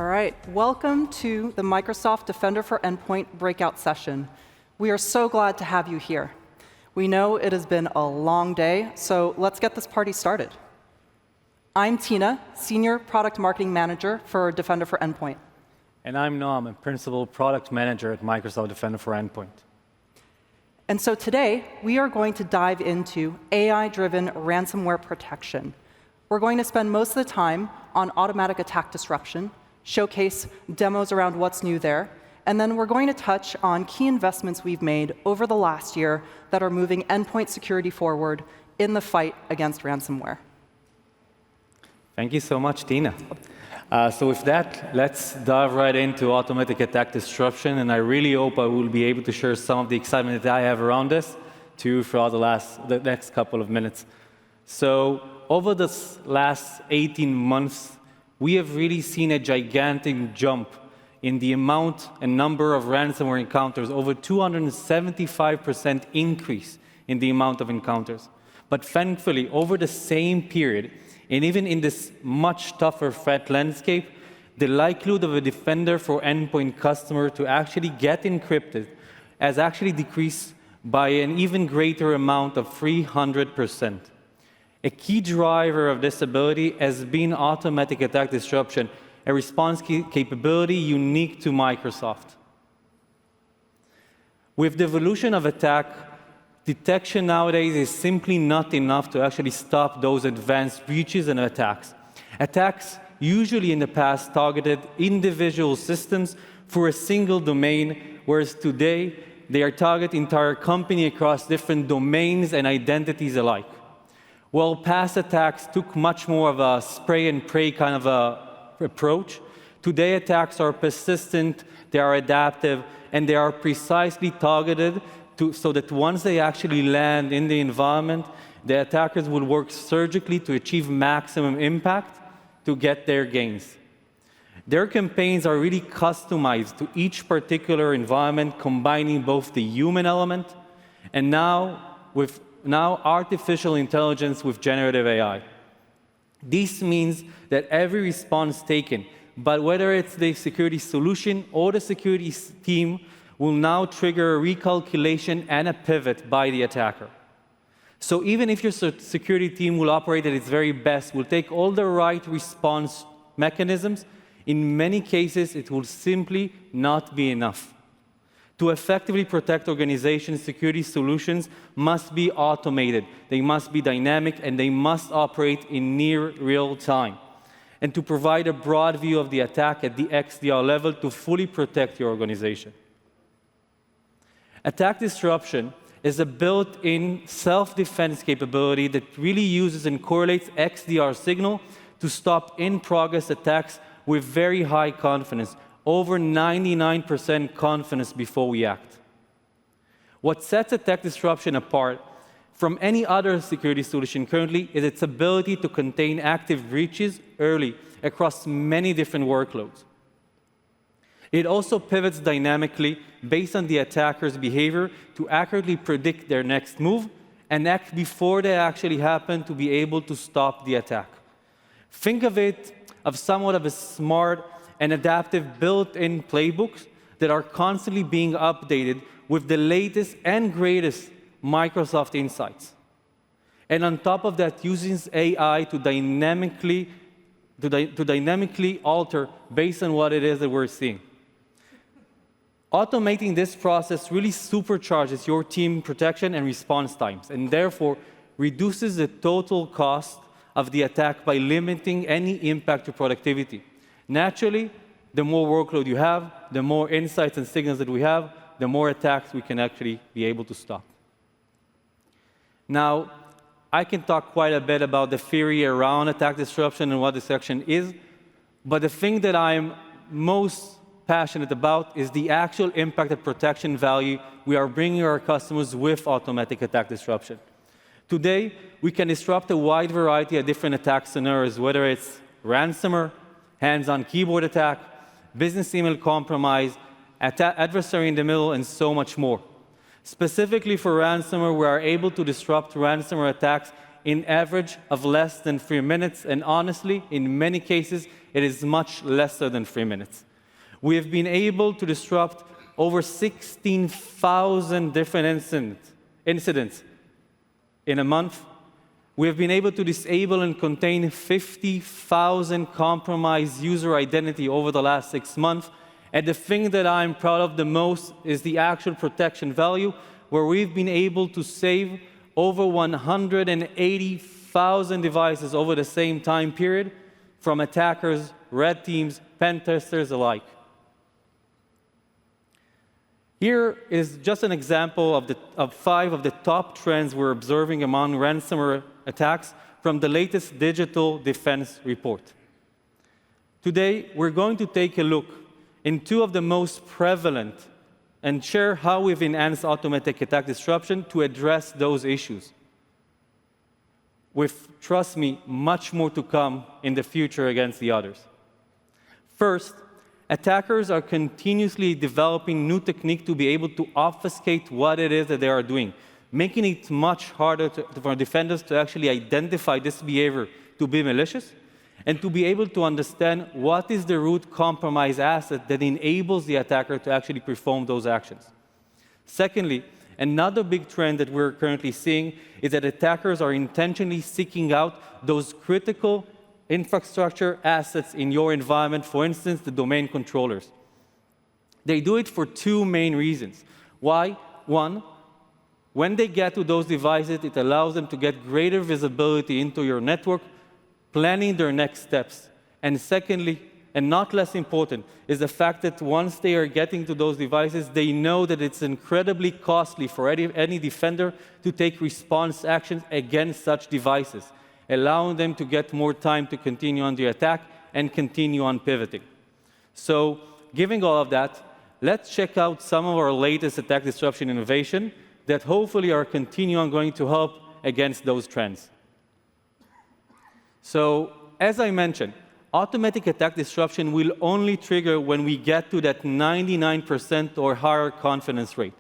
All right, welcome to the Microsoft Defender for Endpoint breakout session. We are so glad to have you here. We know it has been a long day, so let's get this party started. I'm Tina, Senior Product Marketing Manager for Defender for Endpoint. And I'm Noam, a Principal Product Manager at Microsoft Defender for Endpoint. And so today, we are going to dive into AI-driven ransomware protection. We're going to spend most of the time on automatic attack disruption, showcase demos around what's new there, and then we're going to touch on key investments we've made over the last year that are moving endpoint security forward in the fight against ransomware. Thank you so much, Tina. So with that, let's dive right into automatic attack disruption, and I really hope I will be able to share some of the excitement that I have around this to you throughout the next couple of minutes. So over this last 18 months, we have really seen a gigantic jump in the amount and number of ransomware encounters, over 275% increase in the amount of encounters. But thankfully, over the same period, and even in this much tougher threat landscape, the likelihood of a Defender for Endpoint customer to actually get encrypted has actually decreased by an even greater amount of 300%. A key driver of this ability has been automatic attack disruption, a response capability unique to Microsoft. With the evolution of attack, detection nowadays is simply not enough to actually stop those advanced breaches and attacks. Attacks usually in the past targeted individual systems for a single domain, whereas today they are targeting entire company across different domains and identities alike. While past attacks took much more of a spray and pray kind of approach, today attacks are persistent, they are adaptive, and they are precisely targeted so that once they actually land in the environment, the attackers will work surgically to achieve maximum impact to get their gains. Their campaigns are really customized to each particular environment, combining both the human element and now artificial intelligence with generative AI. This means that every response taken, but whether it's the security solution or the security team, will now trigger a recalculation and a pivot by the attacker. So even if your security team will operate at its very best, will take all the right response mechanisms, in many cases it will simply not be enough. To effectively protect organizations, security solutions must be automated. They must be dynamic, and they must operate in near real time. And to provide a broad view of the attack at the XDR level to fully protect your organization. Attack disruption is a built-in self-defense capability that really uses and correlates XDR signal to stop in-progress attacks with very high confidence, over 99% confidence before we act. What sets attack disruption apart from any other security solution currently is its ability to contain active breaches early across many different workloads. It also pivots dynamically based on the attacker's behavior to accurately predict their next move and act before they actually happen to be able to stop the attack. Think of it as somewhat of a smart and adaptive built-in playbooks that are constantly being updated with the latest and greatest Microsoft insights. And on top of that, uses AI to dynamically alter based on what it is that we're seeing. Automating this process really supercharges your team protection and response times, and therefore reduces the total cost of the attack by limiting any impact to productivity. Naturally, the more workload you have, the more insights and signals that we have, the more attacks we can actually be able to stop. Now, I can talk quite a bit about the theory around attack disruption and what disruption is, but the thing that I'm most passionate about is the actual impact and protection value we are bringing our customers with automatic attack disruption. Today, we can disrupt a wide variety of different attack scenarios, whether it's ransomware, hands-on keyboard attack, business email compromise, adversary in the middle, and so much more. Specifically for ransomware, we are able to disrupt ransomware attacks in average of less than 3 minutes, and honestly, in many cases, it is much lesser than 3 minutes. We have been able to disrupt over 16,000 different incidents in a month. We have been able to disable and contain 50,000 compromised user identity over the last 6 months. And the thing that I'm proud of the most is the actual protection value, where we've been able to save over 180,000 devices over the same time period from attackers, red teams, pen testers alike. Here is just an example of 5 of the top trends we're observing among ransomware attacks from the latest Digital Defense Report. Today, we're going to take a look in 2 of the most prevalent and share how we've enhanced automatic attack disruption to address those issues. With, trust me, much more to come in the future against the others. First, attackers are continuously developing new techniques to be able to obfuscate what it is that they are doing, making it much harder for defenders to actually identify this behavior to be malicious and to be able to understand what is the root compromise asset that enables the attacker to actually perform those actions. Secondly, another big trend that we're currently seeing is that attackers are intentionally seeking out those critical infrastructure assets in your environment, for instance, the domain controllers. They do it for 2 main reasons. Why? One, when they get to those devices, it allows them to get greater visibility into your network, planning their next steps. And secondly, and not less important, is the fact that once they are getting to those devices, they know that it's incredibly costly for any defender to take response actions against such devices, allowing them to get more time to continue on the attack and continue on pivoting. So, given all of that, let's check out some of our latest attack disruption innovation that hopefully are continuing going to help against those trends. So, as I mentioned, automatic attack disruption will only trigger when we get to that 99% or higher confidence rate.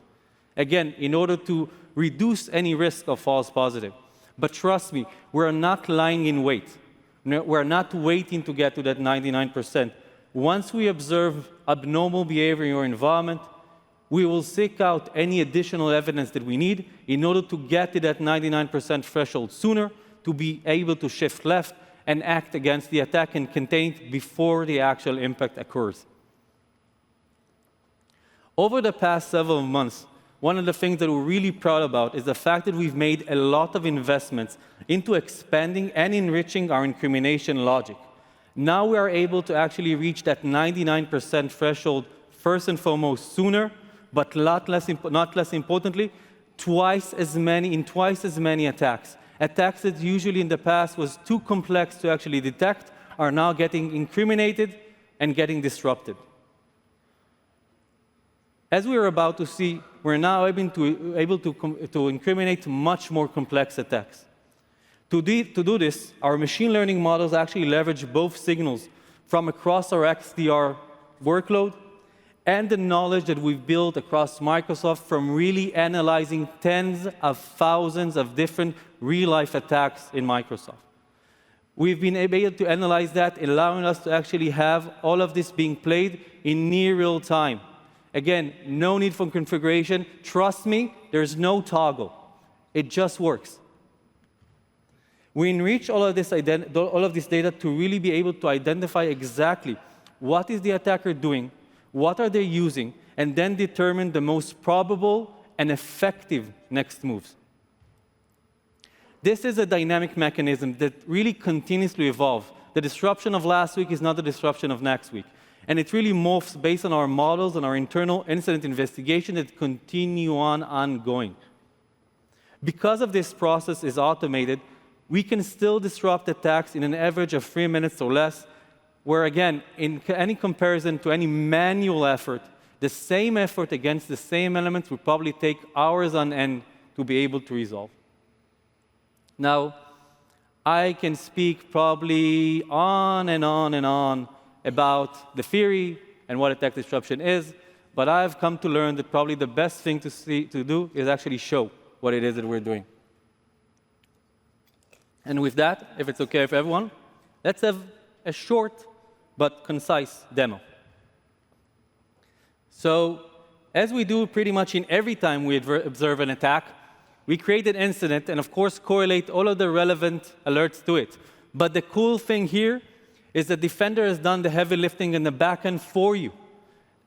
Again, in order to reduce any risk of false positive. But trust me, we're not lying in wait. We're not waiting to get to that 99%. Once we observe abnormal behavior in your environment, we will seek out any additional evidence that we need in order to get to that 99% threshold sooner, to be able to shift left and act against the attack and contain it before the actual impact occurs. Over the past several months, one of the things that we're really proud about is the fact that we've made a lot of investments into expanding and enriching our incrimination logic. Now we are able to actually reach that 99% threshold first and foremost sooner, but not less importantly, in twice as many attacks. Attacks that usually in the past was too complex to actually detect are now getting incriminated and getting disrupted. As we are about to see, we're now able to incriminate much more complex attacks. To do this, our machine learning models actually leverage both signals from across our XDR workload and the knowledge that we've built across Microsoft from really analyzing tens of thousands of different real-life attacks in Microsoft. We've been able to analyze that, allowing us to actually have all of this being played in near real time. Again, no need for configuration. Trust me, there's no toggle. It just works. We enrich all of this data to really be able to identify exactly what is the attacker doing, what are they using, and then determine the most probable and effective next moves. This is a dynamic mechanism that really continues to evolve. The disruption of last week is not the disruption of next week. And it really morphs based on our models and our internal incident investigation that continue on ongoing. Because of this process is automated, we can still disrupt attacks in an average of 3 minutes or less, where again, in any comparison to any manual effort, the same effort against the same elements would probably take hours on end to be able to resolve. Now, I can speak probably on and on and on about the theory and what attack disruption is, but I've come to learn that probably the best thing to do is actually show what it is that we're doing. And with that, if it's okay with everyone, let's have a short but concise demo. So as we do pretty much in every time we observe an attack, we create an incident and, of course, correlate all of the relevant alerts to it. But the cool thing here is the defender has done the heavy lifting in the back end for you,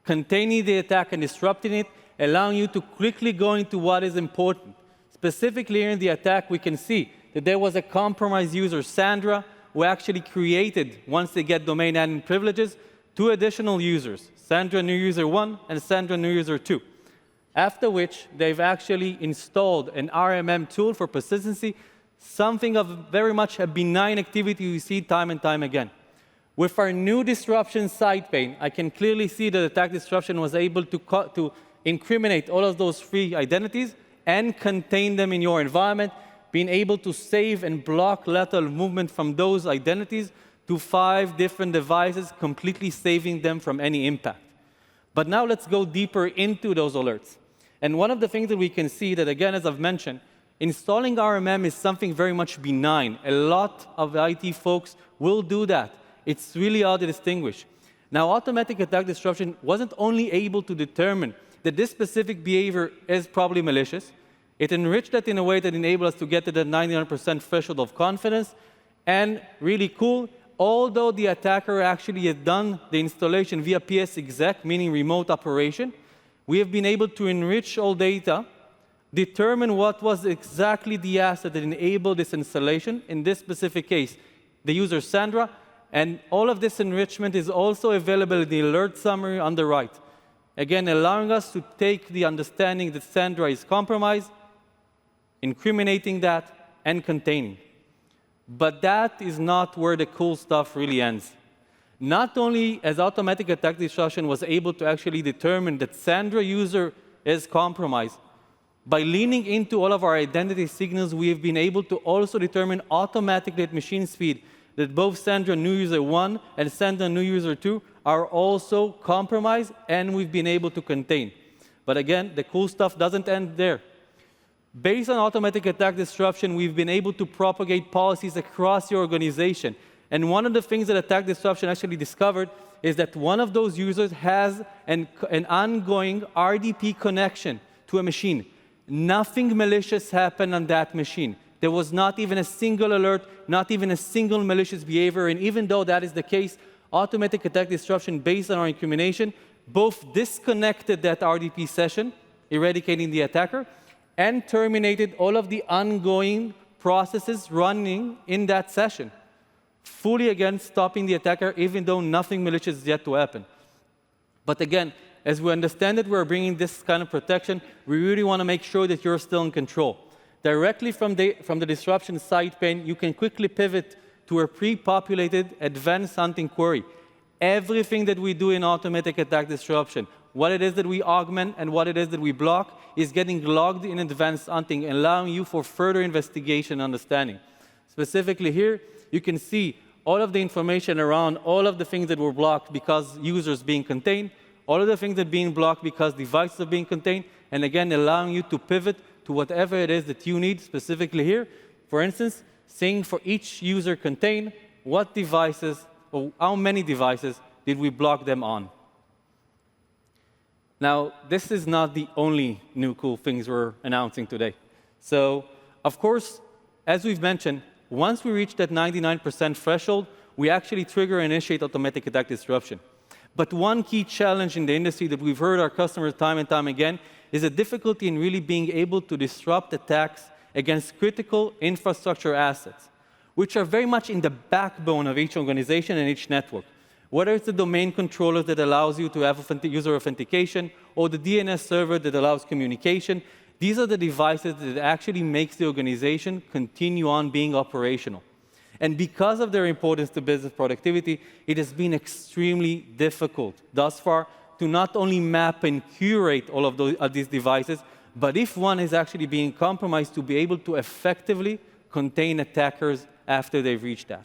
containing the attack and disrupting it, allowing you to quickly go into what is important. Specifically in the attack, we can see that there was a compromised user, Sandra, who actually created, once they get domain admin privileges, 2 additional users, Sandra new user 1 and Sandra new user 2. After which, they've actually installed an RMM tool for persistency, something of very much a benign activity we see time and time again. With our new disruption side pane, I can clearly see that attack disruption was able to incriminate all of those 3 identities and contain them in your environment, being able to save and block lateral movement from those identities to 5 different devices, completely saving them from any impact. But now let's go deeper into those alerts. And one of the things that we can see that, again, as I've mentioned, installing RMM is something very much benign. A lot of IT folks will do that. It's really hard to distinguish. Now, automatic attack disruption wasn't only able to determine that this specific behavior is probably malicious. It enriched that in a way that enabled us to get to the 99% threshold of confidence. And really cool, although the attacker actually had done the installation via PsExec, meaning remote operation, we have been able to enrich all data, determine what was exactly the asset that enabled this installation, in this specific case, the user Sandra, and all of this enrichment is also available in the alert summary on the right. Again, allowing us to take the understanding that Sandra is compromised, incriminating that, and containing. But that is not where the cool stuff really ends. Not only as automatic attack disruption was able to actually determine that Sandra user is compromised, by leaning into all of our identity signals, we have been able to also determine automatically at machine speed that both Sandra new user 1 and Sandra new user 2 are also compromised, and we've been able to contain. But again, the cool stuff doesn't end there. Based on automatic attack disruption, we've been able to propagate policies across your organization. And one of the things that attack disruption actually discovered is that one of those users has an ongoing RDP connection to a machine. Nothing malicious happened on that machine. There was not even a single alert, not even a single malicious behavior. And even though that is the case, automatic attack disruption based on our incrimination both disconnected that RDP session, eradicating the attacker, and terminated all of the ongoing processes running in that session, fully again stopping the attacker, even though nothing malicious is yet to happen. But again, as we understand that we're bringing this kind of protection, we really want to make sure that you're still in control. Directly from the disruption side pane, you can quickly pivot to a pre-populated advanced hunting query. Everything that we do in automatic attack disruption, what it is that we augment and what it is that we block, is getting logged in advanced hunting, allowing you for further investigation and understanding. Specifically here, you can see all of the information around all of the things that were blocked because users being contained, all of the things that are being blocked because devices are being contained, and again, allowing you to pivot to whatever it is that you need specifically here. For instance, seeing for each user contained, what devices or how many devices did we block them on. Now, this is not the only new cool things we're announcing today. So, of course, as we've mentioned, once we reach that 99% threshold, we actually trigger and initiate automatic attack disruption. But one key challenge in the industry that we've heard our customers time and time again is the difficulty in really being able to disrupt attacks against critical infrastructure assets, which are very much in the backbone of each organization and each network. Whether it's the domain controller that allows you to have user authentication, or the DNS server that allows communication, these are the devices that actually makes the organization continue on being operational. And because of their importance to business productivity, it has been extremely difficult thus far to not only map and curate all of these devices, but if one is actually being compromised, to be able to effectively contain attackers after they've reached that.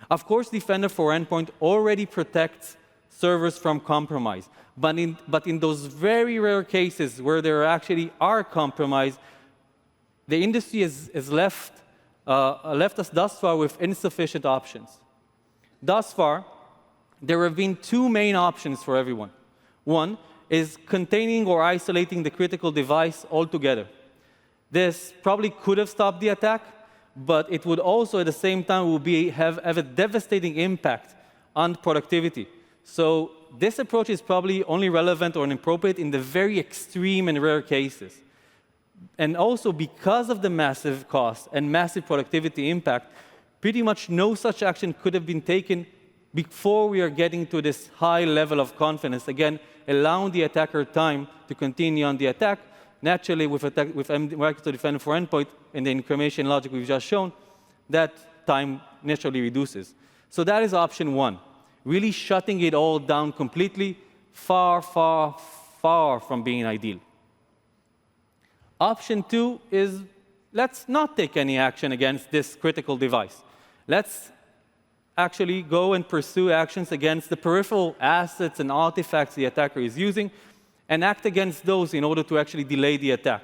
Of course, Defender for Endpoint already protects servers from compromise, but in those very rare cases where there actually are compromised, the industry has left us thus far with insufficient options. Thus far, there have been two main options for everyone. One is containing or isolating the critical device altogether. This probably could have stopped the attack, but it would also, at the same time, have a devastating impact on productivity. So this approach is probably only relevant or inappropriate in the very extreme and rare cases. And also, because of the massive cost and massive productivity impact, pretty much no such action could have been taken before we are getting to this high level of confidence, again, allowing the attacker time to continue on the attack. Naturally, with BRK325 defender for endpoint and the incrimination logic we've just shown, that time naturally reduces. So that is option one, really shutting it all down completely, far, far, far from being ideal. Option two is, let's not take any action against this critical device. Let's actually go and pursue actions against the peripheral assets and artifacts the attacker is using, and act against those in order to actually delay the attack.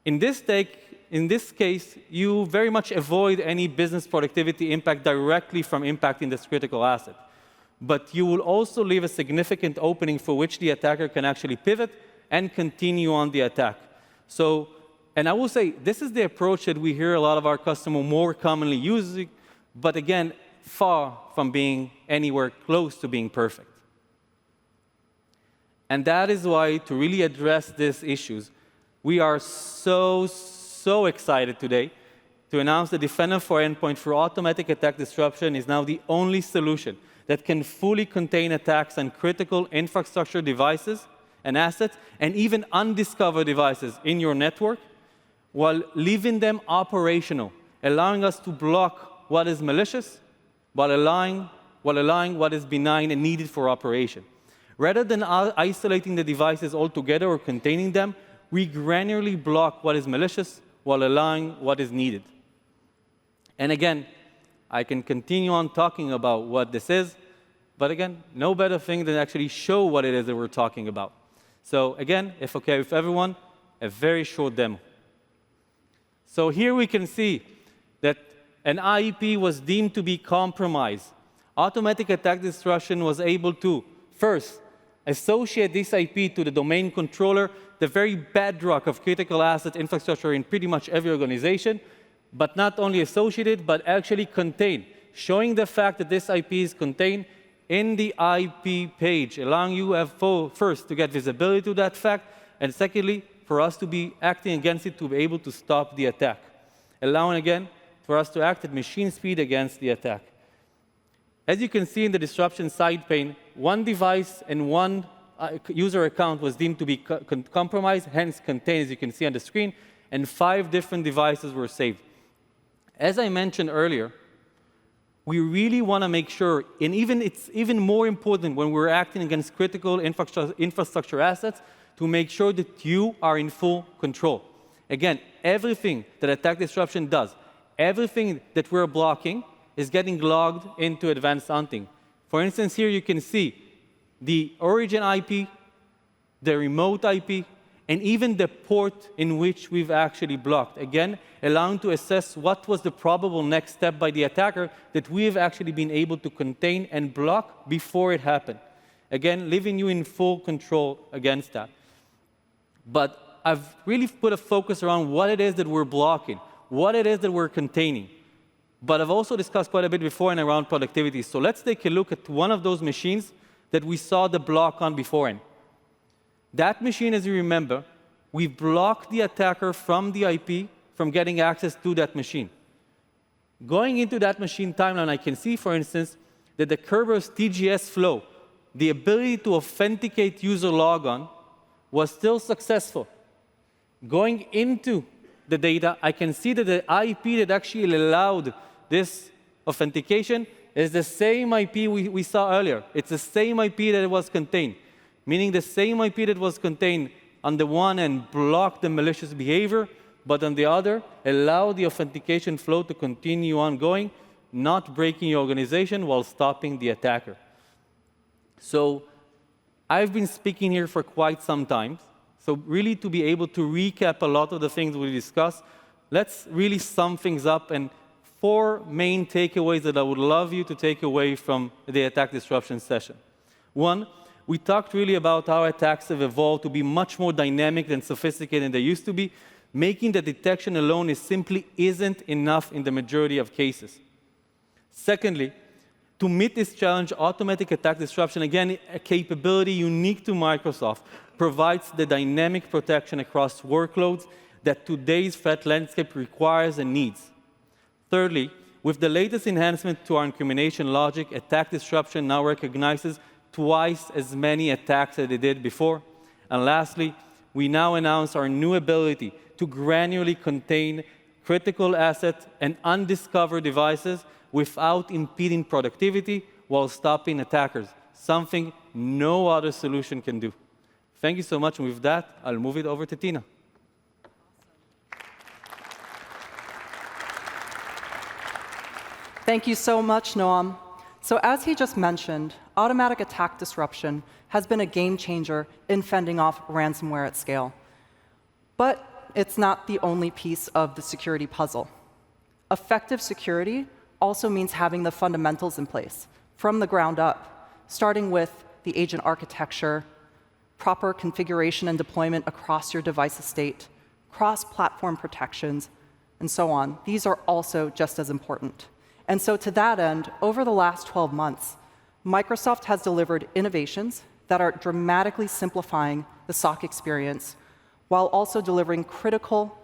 In this case, you very much avoid any business productivity impact directly from impacting this critical asset. But you will also leave a significant opening for which the attacker can actually pivot and continue on the attack. So, and I will say, this is the approach that we hear a lot of our customers more commonly using, but again, far from being anywhere close to being perfect. And that is why, to really address these issues, we are so excited today to announce the Defender for Endpoint for automatic attack disruption is now the only solution that can fully contain attacks on critical infrastructure devices and assets, and even undiscovered devices in your network, while leaving them operational, allowing us to block what is malicious, while allowing what is benign and needed for operation. Rather than isolating the devices altogether or containing them, we granularly block what is malicious while allowing what is needed. And again, I can continue on talking about what this is, but again, no better thing than actually show what it is that we're talking about. So again, if okay with everyone, a very short demo. So here we can see that an IP was deemed to be compromised. Automatic attack disruption was able to, first, associate this IP to the domain controller, the very bedrock of critical asset infrastructure in pretty much every organization, but not only associated, but actually contained, showing the fact that this IP is contained in the IP page, allowing you first to get visibility to that fact, and secondly, for us to be acting against it to be able to stop the attack, allowing again for us to act at machine speed against the attack. As you can see in the disruption side pane, one device and one user account was deemed to be compromised, hence contained, as you can see on the screen, and 5 different devices were saved. As I mentioned earlier, we really want to make sure, and it's even more important when we're acting against critical infrastructure assets, to make sure that you are in full control. Again, everything that attack disruption does, everything that we're blocking, is getting logged into advanced hunting. For instance, here you can see the origin IP, the remote IP, and even the port in which we've actually blocked. Again, allowing to assess what was the probable next step by the attacker that we have actually been able to contain and block before it happened. Again, leaving you in full control against that. But I've really put a focus around what it is that we're blocking, what it is that we're containing. But I've also discussed quite a bit before and around productivity. So let's take a look at one of those machines that we saw the block on beforehand. That machine, as you remember, we blocked the attacker from the IP from getting access to that machine. Going into that machine timeline, I can see, for instance, that the Kerberos TGS flow, the ability to authenticate user logon, was still successful. Going into the data, I can see that the IP that actually allowed this authentication is the same IP we saw earlier. It's the same IP that was contained, meaning the same IP that was contained on the one end blocked the malicious behavior, but on the other, allowed the authentication flow to continue ongoing, not breaking your organization while stopping the attacker. So I've been speaking here for quite some time. So really to be able to recap a lot of the things we discussed, let's really sum things up and 4 main takeaways that I would love you to take away from the attack disruption session. 1, we talked really about how attacks have evolved to be much more dynamic and sophisticated than they used to be, making the detection alone simply isn't enough in the majority of cases. Secondly, to meet this challenge, automatic attack disruption, again, a capability unique to Microsoft, provides the dynamic protection across workloads that today's threat landscape requires and needs. Thirdly, with the latest enhancement to our incrimination logic, attack disruption now recognizes twice as many attacks as it did before. And lastly, we now announce our new ability to granularly contain critical assets and undiscovered devices without impeding productivity while stopping attackers, something no other solution can do. Thank you so much, and with that, I'll move it over to Tina. Thank you so much, Noam. So as he just mentioned, automatic attack disruption has been a game changer in fending off ransomware at scale. But it's not the only piece of the security puzzle. Effective security also means having the fundamentals in place from the ground up, starting with the agent architecture, proper configuration and deployment across your device estate, cross-platform protections, and so on. These are also just as important. And so to that end, over the last 12 months, Microsoft has delivered innovations that are dramatically simplifying the SOC experience while also delivering critical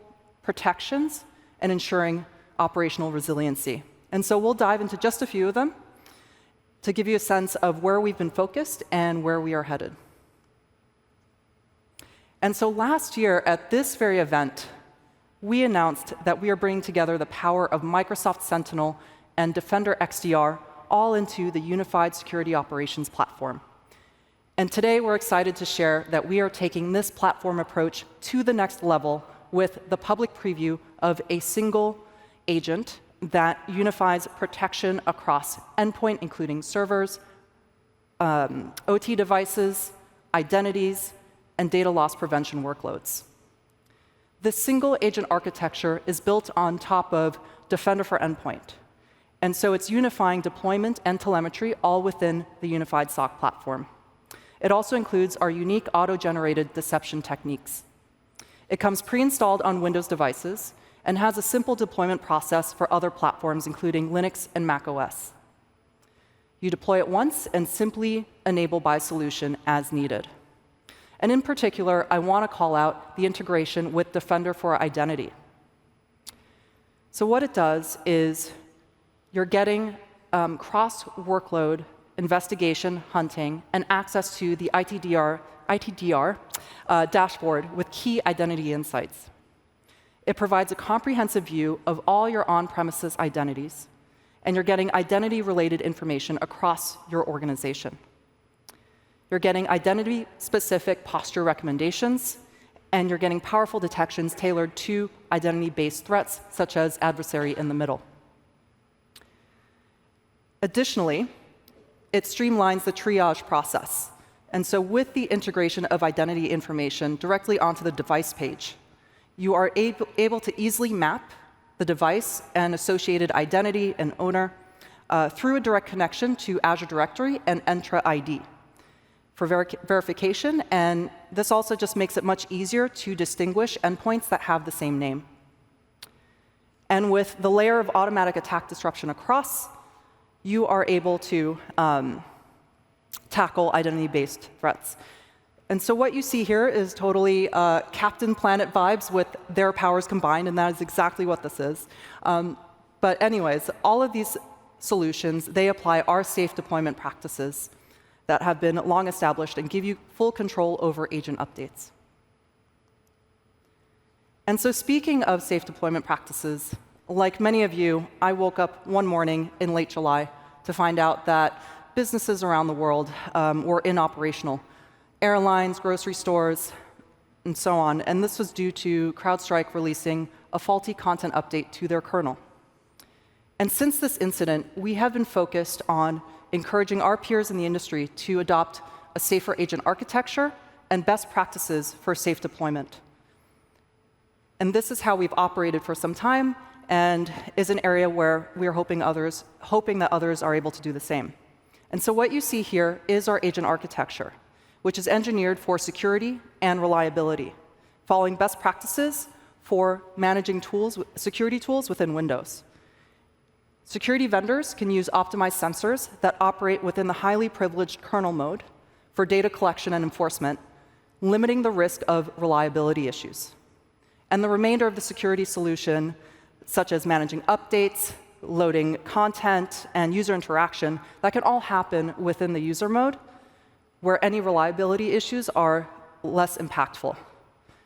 protections and ensuring operational resiliency. And so we'll dive into just a few of them to give you a sense of where we've been focused and where we are headed. And so last year at this very event, we announced that we are bringing together the power of Microsoft Sentinel and Defender XDR all into the unified security operations platform. And today we're excited to share that we are taking this platform approach to the next level with the public preview of a single agent that unifies protection across endpoint, including servers, OT devices, identities, and data loss prevention workloads. This single agent architecture is built on top of Defender for Endpoint. And so it's unifying deployment and telemetry all within the unified SOC platform. It also includes our unique auto-generated deception techniques. It comes pre-installed on Windows devices and has a simple deployment process for other platforms, including Linux and Mac OS. You deploy it once and simply enable by solution as needed. And in particular, I want to call out the integration with Defender for Identity. So what it does is you're getting cross-workload investigation, hunting, and access to the ITDR dashboard with key identity insights. It provides a comprehensive view of all your on-premises identities, and you're getting identity-related information across your organization. You're getting identity-specific posture recommendations, and you're getting powerful detections tailored to identity-based threats, such as adversary in the middle. Additionally, it streamlines the triage process. And so with the integration of identity information directly onto the device page, you are able to easily map the device and associated identity and owner through a direct connection to Azure Directory and Entra ID for verification. And this also just makes it much easier to distinguish endpoints that have the same name. And with the layer of automatic attack disruption across, you are able to tackle identity-based threats. And so what you see here is totally Captain Planet vibes with their powers combined, and that is exactly what this is. But anyways, all of these solutions, they apply our safe deployment practices that have been long established and give you full control over agent updates. And so speaking of safe deployment practices, like many of you, I woke up one morning in late July to find out that businesses around the world were inoperational. Airlines, grocery stores, and so on. And this was due to CrowdStrike releasing a faulty content update to their kernel. And since this incident, we have been focused on encouraging our peers in the industry to adopt a safer agent architecture and best practices for safe deployment. And this is how we've operated for some time, and is an area where we are hoping that others are able to do the same. And so what you see here is our agent architecture, which is engineered for security and reliability, following best practices for managing security tools within Windows. Security vendors can use optimized sensors that operate within the highly privileged kernel mode for data collection and enforcement, limiting the risk of reliability issues. And the remainder of the security solution, such as managing updates, loading content, and user interaction, that can all happen within the user mode, where any reliability issues are less impactful.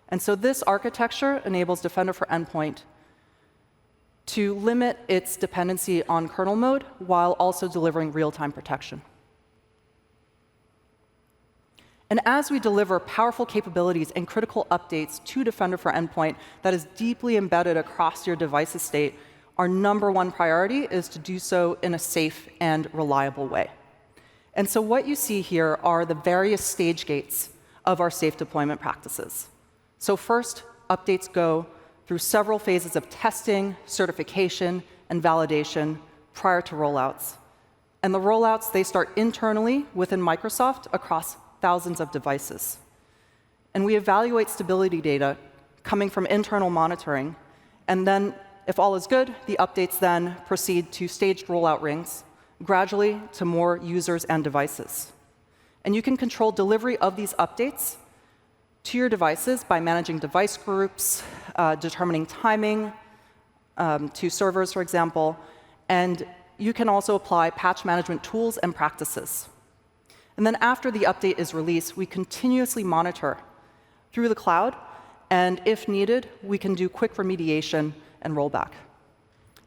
And so this architecture enables Defender for Endpoint to limit its dependency on kernel mode while also delivering real-time protection. And as we deliver powerful capabilities and critical updates to Defender for Endpoint that is deeply embedded across your device estate, our #1 priority is to do so in a safe and reliable way. And so what you see here are the various stage gates of our safe deployment practices. So first, updates go through several phases of testing, certification, and validation prior to rollouts. And the rollouts, they start internally within Microsoft across thousands of devices. And we evaluate stability data coming from internal monitoring. And then, if all is good, the updates then proceed to staged rollout rings, gradually to more users and devices. And you can control delivery of these updates to your devices by managing device groups, determining timing to servers, for example, and you can also apply patch management tools and practices. And then after the update is released, we continuously monitor through the cloud, and if needed, we can do quick remediation and rollback.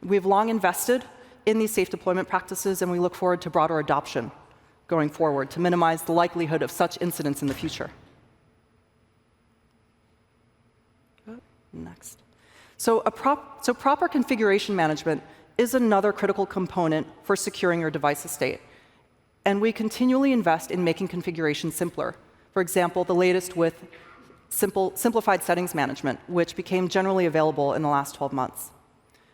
We've long invested in these safe deployment practices, and we look forward to broader adoption going forward to minimize the likelihood of such incidents in the future. Next. So proper configuration management is another critical component for securing your device estate. And we continually invest in making configuration simpler. For example, the latest with simplified settings management, which became generally available in the last 12 months.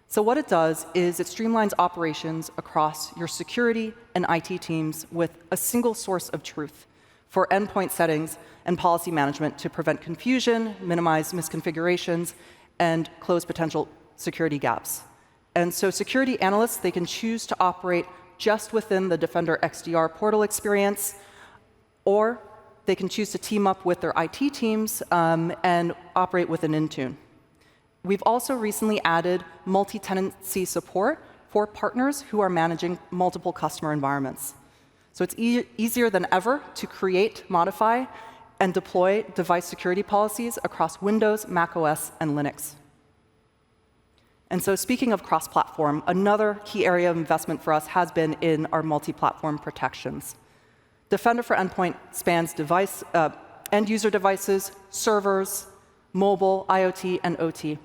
So what it does is it streamlines operations across your security and IT teams with a single source of truth for endpoint settings and policy management to prevent confusion, minimize misconfigurations, and close potential security gaps. And so security analysts, they can choose to operate just within the Defender XDR portal experience, or they can choose to team up with their IT teams and operate within Intune. We've also recently added multi-tenancy support for partners who are managing multiple customer environments. So it's easier than ever to create, modify, and deploy device security policies across Windows, macOS, and Linux. And so speaking of cross-platform, another key area of investment for us has been in our multi-platform protections. Defender for Endpoint spans end-user devices, servers, mobile, IoT, and OT.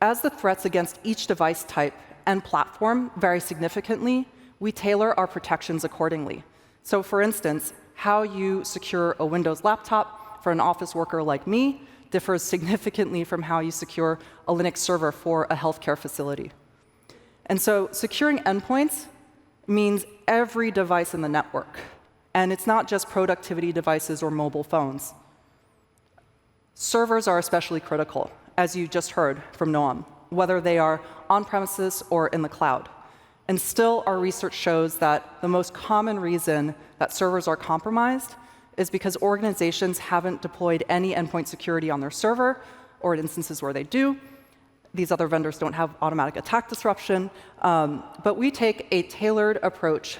As the threats against each device type and platform vary significantly, we tailor our protections accordingly. So for instance, how you secure a Windows laptop for an office worker like me differs significantly from how you secure a Linux server for a healthcare facility. And so securing endpoints means every device in the network. And it's not just productivity devices or mobile phones. Servers are especially critical, as you just heard from Noam, whether they are on-premises or in the cloud. And still, our research shows that the most common reason that servers are compromised is because organizations haven't deployed any endpoint security on their server, or in instances where they do. These other vendors don't have automatic attack disruption. But we take a tailored approach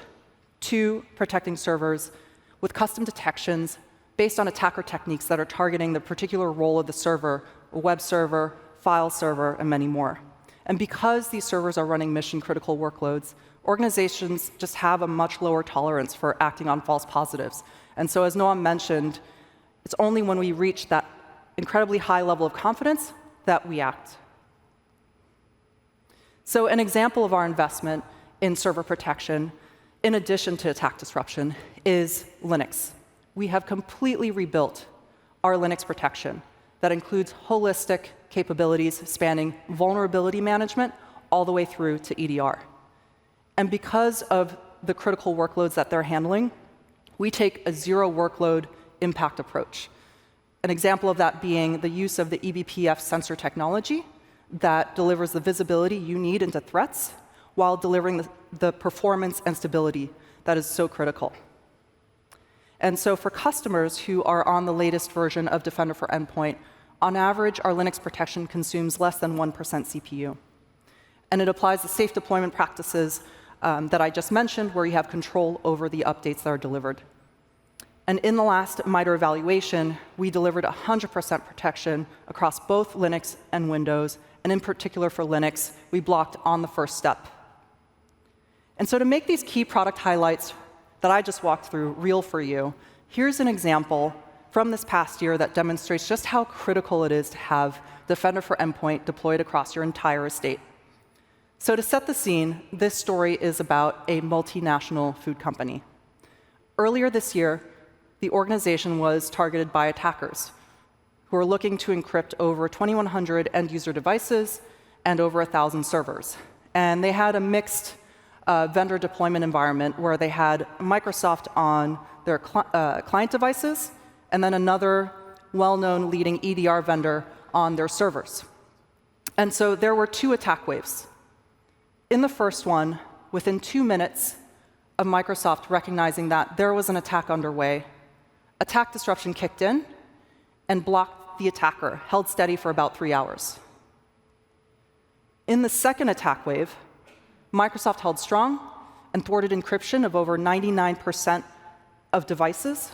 to protecting servers with custom detections based on attacker techniques that are targeting the particular role of the server, a web server, file server, and many more. And because these servers are running mission-critical workloads, organizations just have a much lower tolerance for acting on false positives. And so as Noam mentioned, it's only when we reach that incredibly high level of confidence that we act. So an example of our investment in server protection, in addition to attack disruption, is Linux. We have completely rebuilt our Linux protection, that includes holistic capabilities spanning vulnerability management all the way through to EDR. And because of the critical workloads that they're handling, we take a zero workload impact approach. An example of that being the use of the eBPF sensor technology that delivers the visibility you need into threats while delivering the performance and stability that is so critical. And so for customers who are on the latest version of Defender for Endpoint, on average, our Linux protection consumes less than 1% CPU. And it applies the safe deployment practices that I just mentioned, where you have control over the updates that are delivered. And in the last 𝗦𝗲𝗀 evaluation, we delivered 100% protection across both Linux and Windows. And in particular for Linux, we blocked on the first step. And so to make these key product highlights that I just walked through real for you, here's an example from this past year that demonstrates just how critical it is to have Defender for Endpoint deployed across your entire estate. So to set the scene, this story is about a multinational food company. Earlier this year, the organization was targeted by attackers who were looking to encrypt over 2,100 end-user devices and over 1,000 servers. And they had a mixed vendor deployment environment where they had Microsoft on their client devices and then another well-known leading EDR vendor on their servers. And so there were two attack waves. In the first one, within 2 minutes of Microsoft recognizing that there was an attack underway, attack disruption kicked in and blocked the attacker, held steady for about 3 hours. In the second attack wave, Microsoft held strong and thwarted encryption of over 99% of devices,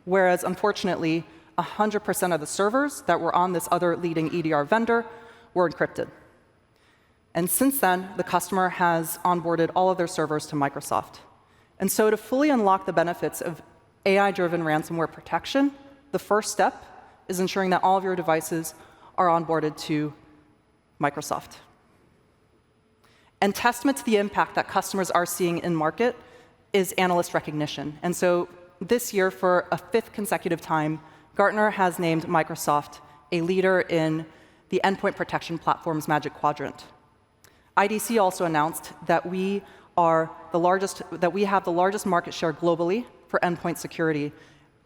whereas unfortunately, 100% of the servers that were on this other leading EDR vendor were encrypted. And since then, the customer has onboarded all of their servers to Microsoft. And so to fully unlock the benefits of AI-driven ransomware protection, the first step is ensuring that all of your devices are onboarded to Microsoft. And testament to the impact that customers are seeing in market is analyst recognition. And so this year, for a 5th consecutive time, Gartner has named Microsoft a leader in the Endpoint Protection Platform's Magic Quadrant. IDC also announced that we have the largest market share globally for endpoint security.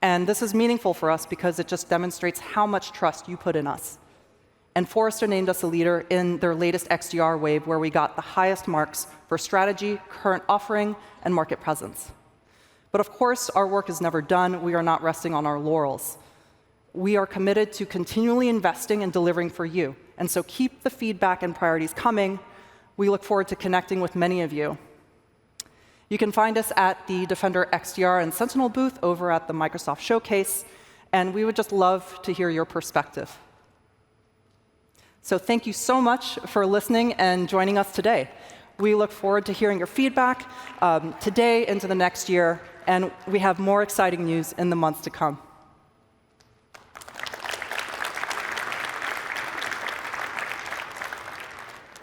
And this is meaningful for us because it just demonstrates how much trust you put in us. And Forrester named us a leader in their latest XDR wave, where we got the highest marks for strategy, current offering, and market presence. But of course, our work is never done. We are not resting on our laurels. We are committed to continually investing and delivering for you. And so keep the feedback and priorities coming. We look forward to connecting with many of you. You can find us at the Defender XDR and Sentinel booth over at the Microsoft Showcase. And we would just love to hear your perspective. So thank you so much for listening and joining us today. We look forward to hearing your feedback today into the next year, and we have more exciting news in the months to come.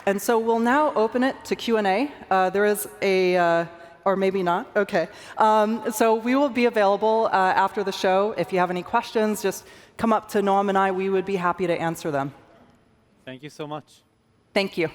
And so we'll now open it to Q&A. There is a, or maybe not, OK. So we will be available after the show. If you have any questions, just come up to Noam and I. We would be happy to answer them. Thank you so much. Thank you.